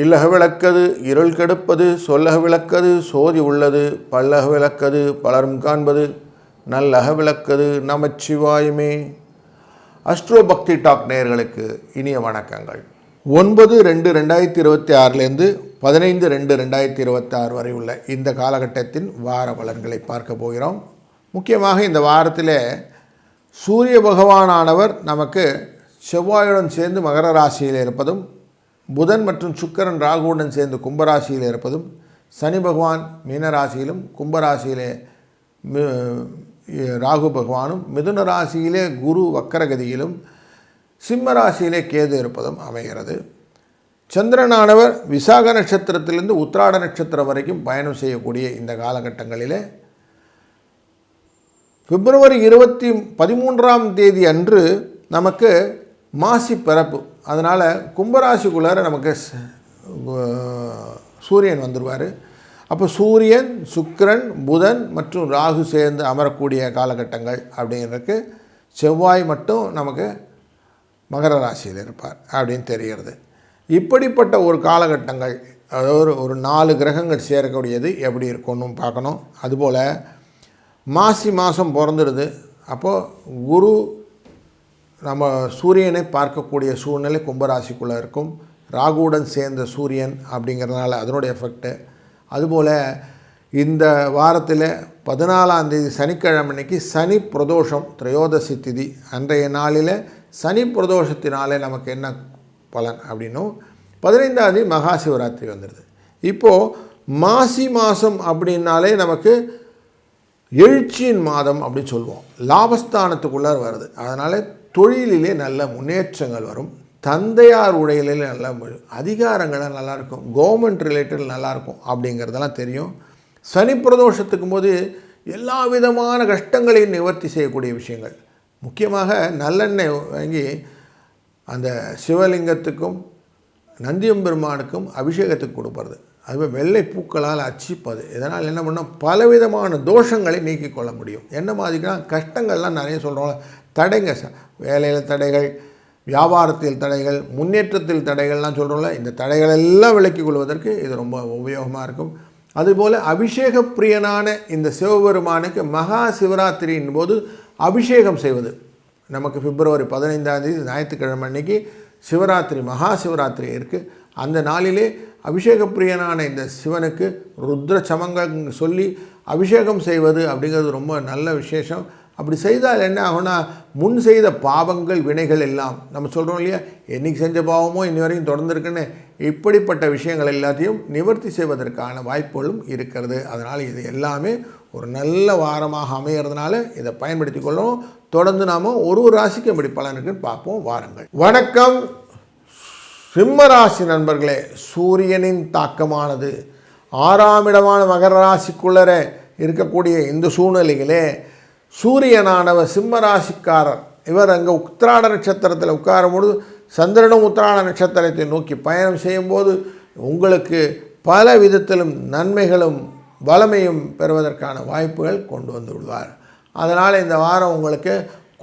இல்லக விளக்கது இருள் கெடுப்பது, சொல்லக விளக்கது சோதி உள்ளது, பல்லக விளக்கது பலரும் காண்பது, நல்லக விளக்கது நமச்சிவாயுமே. அஸ்ட்ரோ பக்தி டாக் நேயர்களுக்கு இனிய வணக்கங்கள். 9/2/2026 15/2/2026 வரை உள்ள இந்த காலகட்டத்தின் வார பலன்களை பார்க்க போகிறோம். முக்கியமாக இந்த வாரத்தில் சூரிய பகவானானவர் நமக்கு செவ்வாயுடன் சேர்ந்து மகர ராசியில் இருப்பதும், புதன் மற்றும் சுக்கிரன் ராகுவுடன் சேர்ந்து கும்பராசியில் இருப்பதும், சனி பகவான் மீனராசியிலும் கும்பராசியிலே ராகு பகவானும், மிதுன ராசியிலே குரு வக்கரகதியிலும், சிம்ம ராசியிலே கேது இருப்பதும் அமைகிறது. சந்திரனானவர் விசாக நட்சத்திரத்திலிருந்து உத்திராட நட்சத்திரம் வரைக்கும் பயணம் செய்யக்கூடிய இந்த காலகட்டங்களிலே பிப்ரவரி 13 அன்று நமக்கு மாசி பிறப்பு. அதனால் கும்பராசிக்குள்ளார நமக்கு சூரியன் வந்துடுவார். அப்போ சூரியன், சுக்கிரன், புதன் மற்றும் ராகு சேர்ந்து அமரக்கூடிய காலகட்டங்கள் அப்படிங்கிறதுக்கு செவ்வாய் மட்டும் நமக்கு மகர ராசியில் இருப்பார் அப்படின்னு தெரிகிறது. இப்படிப்பட்ட ஒரு காலகட்டங்கள், அதாவது ஒரு 4 கிரகங்கள் சேரக்கூடியது எப்படி இருக்குன்னு பார்க்கணும். அதுபோல் மாசி மாதம் பிறந்துடுது. அப்போது குரு நம்ம சூரியனை பார்க்கக்கூடிய சூழ்நிலை கும்பராசிக்குள்ளே இருக்கும். ராகுவுடன் சேர்ந்த சூரியன் அப்படிங்கிறதுனால அதனுடைய எஃபெக்ட்டு. அதுபோல் இந்த வாரத்தில் 14ஆம் தேதி சனிக்கிழமை அன்னைக்கு சனி பிரதோஷம், திரையோதசி திதி. அன்றைய நாளில் சனி பிரதோஷத்தினாலே நமக்கு என்ன பலன் அப்படின்னும், 15ஆம் தேதி மகா சிவராத்திரி வந்துடுது. இப்போது மாசி மாதம் அப்படின்னாலே நமக்கு எழுச்சியின் மாதம் அப்படின்னு சொல்லுவோம். லாபஸ்தானத்துக்குள்ளே வருது. அதனால் தொழிலிலே நல்ல முன்னேற்றங்கள் வரும். தந்தையார் உடையிலே நல்ல அதிகாரங்கள்லாம் நல்லாயிருக்கும். கவர்மெண்ட் ரிலேட்டட் நல்லாயிருக்கும் அப்படிங்கிறதெல்லாம் தெரியும். சனி பிரதோஷத்துக்கும் போது எல்லா விதமான கஷ்டங்களையும் நிவர்த்தி செய்யக்கூடிய விஷயங்கள். முக்கியமாக நல்லெண்ணெய் வாங்கி அந்த சிவலிங்கத்துக்கும் நந்தியம்பெருமானுக்கும் அபிஷேகத்துக்கு கொடுப்பது, அதுவே வெள்ளை பூக்களால் அர்ச்சிப்பது. இதனால் என்ன பண்ணால் பலவிதமான தோஷங்களை நீக்கிக் கொள்ள முடியும். என்ன மாதிரினா கஷ்டங்கள்லாம் நிறைய சொல்கிறோம். தடைங்க, வேலையில் தடைகள், வியாபாரத்தில் தடைகள், முன்னேற்றத்தில் தடைகள்லாம் சொல்கிறோம்ல. இந்த தடைகள் எல்லாம் விலக்கிக் கொள்வதற்கு இது ரொம்ப உபயோகமாக இருக்கும். அதுபோல் அபிஷேக பிரியனான இந்த சிவபெருமானுக்கு மகா சிவராத்திரியின் போது அபிஷேகம் செய்வது. நமக்கு பிப்ரவரி 15ஆம் தேதி ஞாயிற்றுக்கிழமை அன்னைக்கு சிவராத்திரி, மகா சிவராத்திரி இருக்குது. அந்த நாளிலே அபிஷேக பிரியனான இந்த சிவனுக்கு ருத்ர சமங்கள் சொல்லி அபிஷேகம் செய்வது அப்படிங்கிறது ரொம்ப நல்ல விசேஷம். அப்படி செய்தால் என்ன ஆகும்னா, முன் செய்த பாவங்கள், வினைகள் எல்லாம் நம்ம சொல்கிறோம் இல்லையா, என்றைக்கு செஞ்ச பாவமோ இன்னி வரைக்கும் தொடர்ந்துருக்குன்னு, இப்படிப்பட்ட விஷயங்கள் எல்லாத்தையும் நிவர்த்தி செய்வதற்கான வாய்ப்புகளும் இருக்கிறது. அதனால் இது எல்லாமே ஒரு நல்ல வாரமாக அமைகிறதுனால இதை பயன்படுத்தி கொள்ளணும். தொடர்ந்து நாம் ஒரு ராசிக்கு எப்படி பலன் இருக்குன்னு பார்ப்போம். வாருங்கள். வணக்கம் சிம்மராசி நண்பர்களே. சூரியனின் தாக்கமானது 6ஆம் இடமான மகர ராசிக்குள்ளர இருக்கக்கூடிய இந்த சூழ்நிலைகளே சூரியனானவர் சிம்ம ராசிக்காரர். இவர் அங்கே உத்திராட நட்சத்திரத்தில் உட்காரும்பொழுது சந்திரனும் உத்திராட நட்சத்திரத்தை நோக்கி பயணம் செய்யும்போது உங்களுக்கு பல விதத்திலும் நன்மைகளும் வளமையும் பெறுவதற்கான வாய்ப்புகள் கொண்டு வந்து விடுவார். அதனால் இந்த வாரம் உங்களுக்கு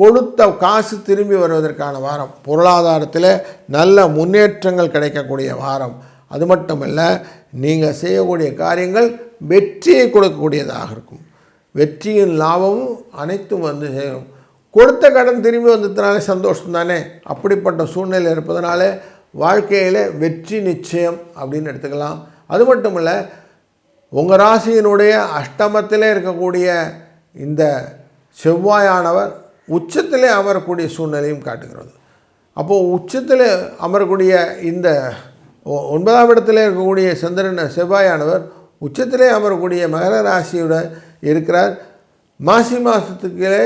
கொடுத்த காசு திரும்பி வருவதற்கான வாரம். பொருளாதாரத்தில் நல்ல முன்னேற்றங்கள் கிடைக்கக்கூடிய வாரம். அது மட்டுமல்ல, நீங்கள் செய்யக்கூடிய காரியங்கள் வெற்றியை கொடுக்கக்கூடியதாக இருக்கும். வெற்றியின் லாபமும் அனைத்தும் வந்து சேரும். கொடுத்த கடன் திரும்பி வந்ததுனாலே சந்தோஷம் தானே. அப்படிப்பட்ட சூழ்நிலை இருப்பதனால வாழ்க்கையில் வெற்றி நிச்சயம் அப்படின்னு எடுத்துக்கலாம். அது மட்டும் இல்லை, உங்கள் ராசியினுடைய அஷ்டமத்திலே இருக்கக்கூடிய இந்த செவ்வாயானவர் உச்சத்திலே அமரக்கூடிய சூழ்நிலையும் காட்டுகிறது. அப்போது உச்சத்தில் அமரக்கூடிய இந்த 9ஆம் இடத்துல இருக்கக்கூடிய சந்திரன் செவ்வாயானவர் உச்சத்திலே அமரக்கூடிய மகர ராசியுடன் இருக்கிறார். மாசி மாதத்துக்குள்ளே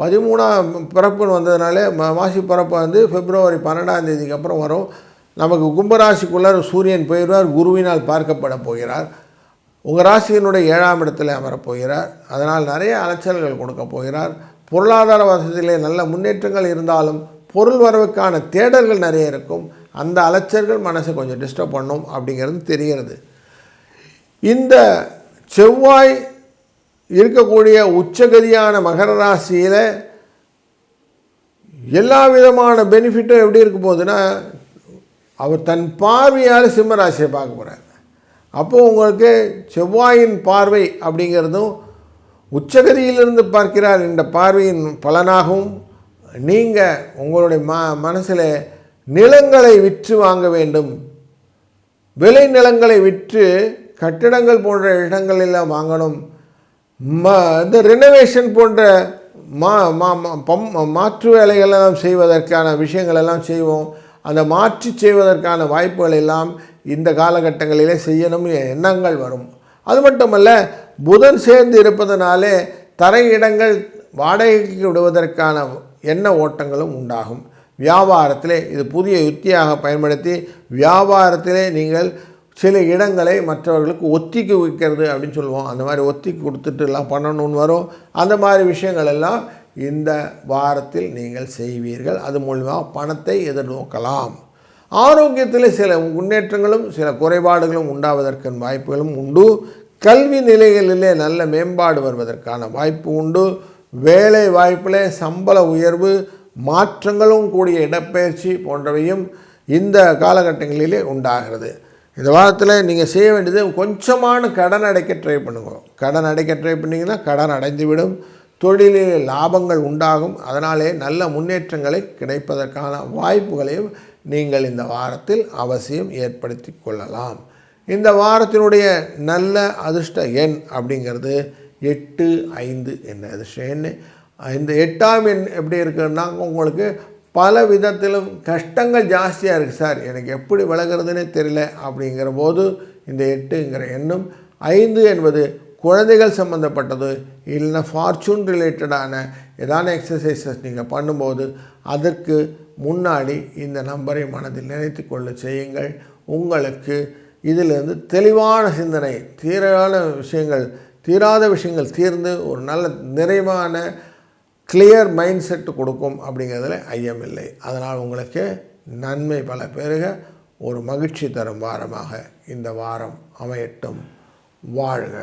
13ஆம் பிறப்புன்னு வந்ததுனால மாசி பிறப்பு வந்து பிப்ரவரி 12ஆம் தேதிக்கு அப்புறம் வரும். நமக்கு கும்பராசிக்குள்ளார் சூரியன் போயிடுவார். குருவினால் பார்க்கப்பட போகிறார். உங்கள் ராசியினுடைய 7ஆம் இடத்துல அமரப்போகிறார். அதனால் நிறைய அலைச்சல்கள் கொடுக்க போகிறார். பொருளாதார வசதியிலே நல்ல முன்னேற்றங்கள் இருந்தாலும் பொருள் வரவுக்கான தேடல்கள் நிறைய இருக்கும். அந்த அலைச்சல்கள் மனசை கொஞ்சம் டிஸ்டர்ப் பண்ணும் அப்படிங்கிறது தெரிகிறது. இந்த செவ்வாய் இருக்கக்கூடிய உச்சகதியான மகர ராசியில் எல்லா விதமான பெனிஃபிட்டும் எப்படி இருக்க போகுதுன்னா, அவர் தன் பார்வையால் சிம்ம ராசியை பார்க்க போகிறார். அப்போது உங்களுக்கு செவ்வாயின் பார்வை அப்படிங்கிறதும் உச்சகதியிலிருந்து பார்க்கிறார். இந்த பார்வையின் பலனாகவும் நீங்கள் உங்களுடைய மனசில் நிலங்களை விற்று வாங்க வேண்டும், விளை நிலங்களை விற்று கட்டிடங்கள் போன்ற இடங்கள் எல்லாம் வாங்கணும், இந்த ரெனோவேஷன் போன்ற மாற்று வேலைகளெல்லாம் செய்வதற்கான விஷயங்கள் எல்லாம் செய்வோம். அந்த மாற்றி செய்வதற்கான வாய்ப்புகள் எல்லாம் இந்த காலகட்டங்களிலே செய்யணும் எண்ணங்கள் வரும். அது மட்டுமல்ல, புதன் சேர்ந்து இருப்பதனாலே தரை இடங்கள் வாடகைக்கு விடுவதற்கான எண்ண ஓட்டங்களும் உண்டாகும். வியாபாரத்திலே இது புதிய யுக்தியாக பயன்படுத்தி வியாபாரத்திலே நீங்கள் சில இடங்களை மற்றவர்களுக்கு ஒத்திக்கு வைக்கிறது அப்படின்னு சொல்லுவோம். அந்த மாதிரி ஒத்திக்கு கொடுத்துட்டு எல்லாம் பண்ணணும்னு வரும். அந்த மாதிரி விஷயங்கள் எல்லாம் இந்த வாரத்தில் நீங்கள் செய்வீர்கள். அது மூலமாக பணத்தை எதிர்நோக்கலாம். ஆரோக்கியத்தில் சில முன்னேற்றங்களும் சில குறைபாடுகளும் உண்டாவதற்கு வாய்ப்புகளும் உண்டு. கல்வி நிலைகளிலே நல்ல மேம்பாடு வருவதற்கான வாய்ப்பு உண்டு. வேலை வாய்ப்பில் சம்பள உயர்வு, மாற்றங்களும் கூடிய இடப்பெயர்ச்சி போன்றவையும் இந்த காலகட்டங்களிலே உண்டாகிறது. இந்த வாரத்தில் நீங்கள் செய்ய வேண்டியது கொஞ்சமான கடன் அடைக்க ட்ரை பண்ணுங்க. கடன் அடைக்க ட்ரை பண்ணிங்கன்னா கடன் அடைந்துவிடும். தொழிலில் லாபங்கள் உண்டாகும். அதனாலே நல்ல முன்னேற்றங்களை கிடைப்பதற்கான வாய்ப்புகளையும் நீங்கள் இந்த வாரத்தில் அவசியம் ஏற்படுத்தி கொள்ளலாம். இந்த வாரத்தினுடைய நல்ல அதிர்ஷ்ட எண் அப்படிங்கிறது 8, 5 என்ற அதிர்ஷ்ட எண். இந்த 8ஆம் எண் எப்படி இருக்குன்னா, உங்களுக்கு பல விதத்திலும் கஷ்டங்கள் ஜாஸ்தியாக இருக்குது சார், எனக்கு எப்படி விலகிறதுனே தெரியல அப்படிங்கிற போது இந்த 8ங்கிற எண்ணும், 5 என்பது குழந்தைகள் சம்மந்தப்பட்டது இல்லைன்னா ஃபார்ச்சூன் ரிலேட்டடான ஏதான எக்ஸசைசஸ் நீங்கள் பண்ணும்போது அதற்கு முன்னாடி இந்த நம்பரை மனதில் நினைத்து கொள்ள செய்யுங்கள். உங்களுக்கு இதிலிருந்து தெளிவான சிந்தனை, தீராத விஷயங்கள் தீர்ந்து ஒரு நல்ல நிறைவான கிளியர் மைண்ட் செட்டு கொடுக்கும் அப்படிங்கிறதுல ஐயமில்லை. அதனால் உங்களுக்கு நன்மை பல பெருக ஒரு மகிழ்ச்சி தரும் வாரமாக இந்த வாரம் அமையட்டும். வாழ்க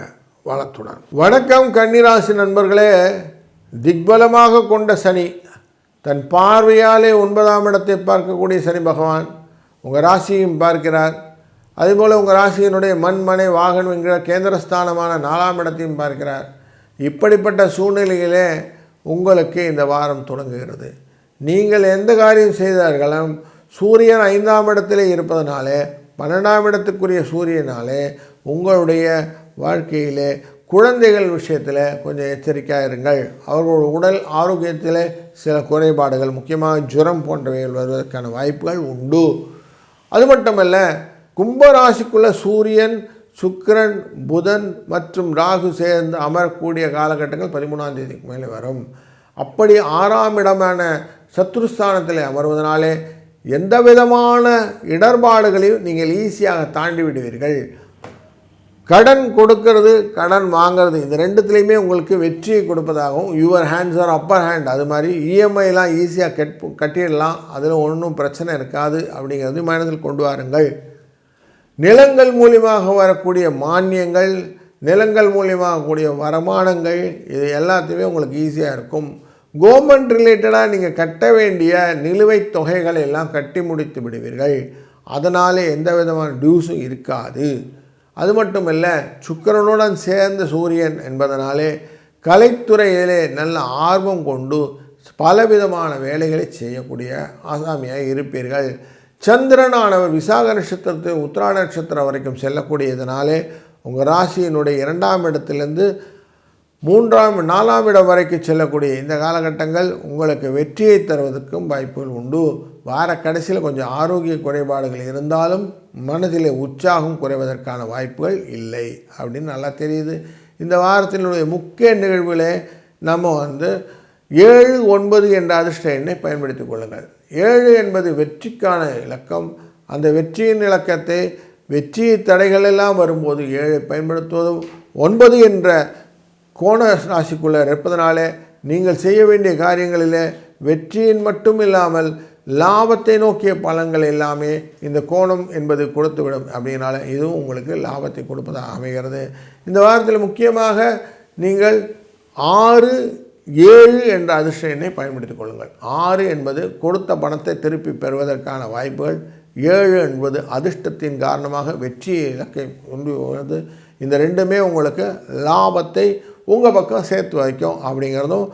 வளத்துடன். வணக்கம் கன்னிராசி நண்பர்களே. திக்பலமாக கொண்ட சனி தன் பார்வையாலே 9ஆம் இடத்தை பார்க்கக்கூடிய சனி பகவான் உங்கள் ராசியையும் பார்க்கிறார். அதுபோல் உங்கள் ராசியினுடைய மண், மனை, வாகனம் என்கிற கேந்திரஸ்தானமான 4ஆம் இடத்தையும் பார்க்கிறார். இப்படிப்பட்ட சூழ்நிலையிலே உங்களுக்கு இந்த வாரம் தொடங்குகிறது. நீங்கள் எந்த காரியம் செய்தார்களும் சூரியன் 5ஆம் இடத்திலே இருப்பதனாலே, 12ஆம் இடத்துக்குரிய சூரியனாலே உங்களுடைய வாழ்க்கையிலே குழந்தைகள் விஷயத்தில் கொஞ்சம் எச்சரிக்கையாக இருங்கள். அவர்களோட உடல் ஆரோக்கியத்தில் சில குறைபாடுகள், முக்கியமாக ஜுரம் போன்றவைகள் வருவதற்கான வாய்ப்புகள் உண்டு. அது மட்டுமல்ல, கும்பராசிக்குள்ள சூரியன், சுக்கிரன், புதன் மற்றும் ராகு சேர்ந்து அமரக்கூடிய காலகட்டங்கள் 13ஆம் தேதிக்கு மேலே வரும். அப்படி 6ஆம் இடமான சத்ருஸ்தானத்தில் அமர்வதனாலே எந்த விதமான இடர்பாடுகளையும் நீங்கள் ஈஸியாக தாண்டி விடுவீர்கள். கடன் கொடுக்கறது, கடன் வாங்கிறது, இந்த ரெண்டுத்துலேயுமே உங்களுக்கு வெற்றியை கொடுப்பதாகவும், your hands are upper hand, அது மாதிரி இஎம்ஐலாம் ஈஸியாக கட்டிடலாம், அதில் ஒன்றும் பிரச்சனை இருக்காது அப்படிங்கிறது மனதில் கொண்டு வாருங்கள். நிலங்கள் மூலியமாக வரக்கூடிய மானியங்கள், நிலங்கள் மூலியமாக கூடிய வருமானங்கள், இது எல்லாத்தையுமே உங்களுக்கு ஈஸியாக இருக்கும். கவர்மெண்ட் ரிலேட்டடாக நீங்கள் கட்ட வேண்டிய நிலுவைத் தொகைகளை எல்லாம் கட்டி முடித்து விடுவீர்கள். அதனாலே எந்த விதமான டியூஸும் இருக்காது. அது மட்டுமல்ல, சுக்கிரனுடன் சேர்ந்த சூரியன் என்பதனாலே கலைத்துறையிலே நல்ல ஆர்வம் கொண்டு பலவிதமான வேலைகளை செய்யக்கூடிய ஆசாமியாக இருப்பீர்கள். சந்திரனானவர் விசாக நட்சத்திரத்தில் உத்திராட நட்சத்திரம் வரைக்கும் செல்லக்கூடியதனாலே உங்கள் ராசியினுடைய 2ஆம் இடத்திலிருந்து 3ஆம் 4ஆம் இடம் வரைக்கும் செல்லக்கூடிய இந்த காலகட்டங்கள் உங்களுக்கு வெற்றியை தருவதற்கும் வாய்ப்புகள் உண்டு. வார கடைசியில் கொஞ்சம் ஆரோக்கிய குறைபாடுகள் இருந்தாலும் மனதிலே உற்சாகம் குறைவதற்கான வாய்ப்புகள் இல்லை அப்படின்னு நல்லா தெரியுது. இந்த வாரத்தினுடைய முக்கிய நிகழ்வுகளே நம்ம 7, 9 என்ற அதிர்ஷ்ட எண்ணை பயன்படுத்திக் கொள்ளுங்கள். 7 என்பது வெற்றிக்கான இலக்கம். அந்த வெற்றியின் இலக்கத்தை, வெற்றி தடைகள் எல்லாம் வரும்போது 7 பயன்படுத்துவதும், 9 என்ற கோண ராசிக்குள்ளே இருப்பதனாலே நீங்கள் செய்ய வேண்டிய காரியங்களிலே வெற்றியின் மட்டும் இல்லாமல் லாபத்தை நோக்கிய பலன்கள் எல்லாமே இந்த கோணம் என்பது கொடுத்துவிடும். அப்படின்னால இதுவும் உங்களுக்கு லாபத்தை கொடுப்பதாக அமைகிறது. இந்த வாரத்தில் முக்கியமாக நீங்கள் 6, 7 என்ற அதிர்ஷ்ட எண்ணை பயன்படுத்திக் கொள்ளுங்கள். 6 என்பது கொடுத்த பணத்தை திருப்பி பெறுவதற்கான வாய்ப்புகள், 7 என்பது அதிர்ஷ்டத்தின் காரணமாக வெற்றி இலக்கை கொண்டு வருது. இந்த ரெண்டுமே உங்களுக்கு லாபத்தை உங்கள் பக்கம் சேர்த்து வைக்கும். அப்படிங்கிறதும்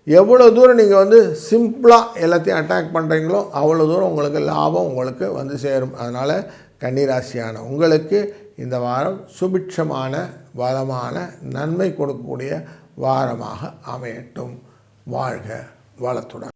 எவ்வளோ தூரம் நீங்கள் வந்து சிம்பிளாக எல்லாத்தையும் அட்டாக் பண்ணுறீங்களோ அவ்வளோ தூரம் உங்களுக்கு லாபம் உங்களுக்கு வந்து சேரும். அதனால் கன்னிராசியான உங்களுக்கு இந்த வாரம் சுபிட்சமான வளமான நன்மை கொடுக்கக்கூடிய வாரமாக அமையட்டும். வாழ்க வளத்துடன்.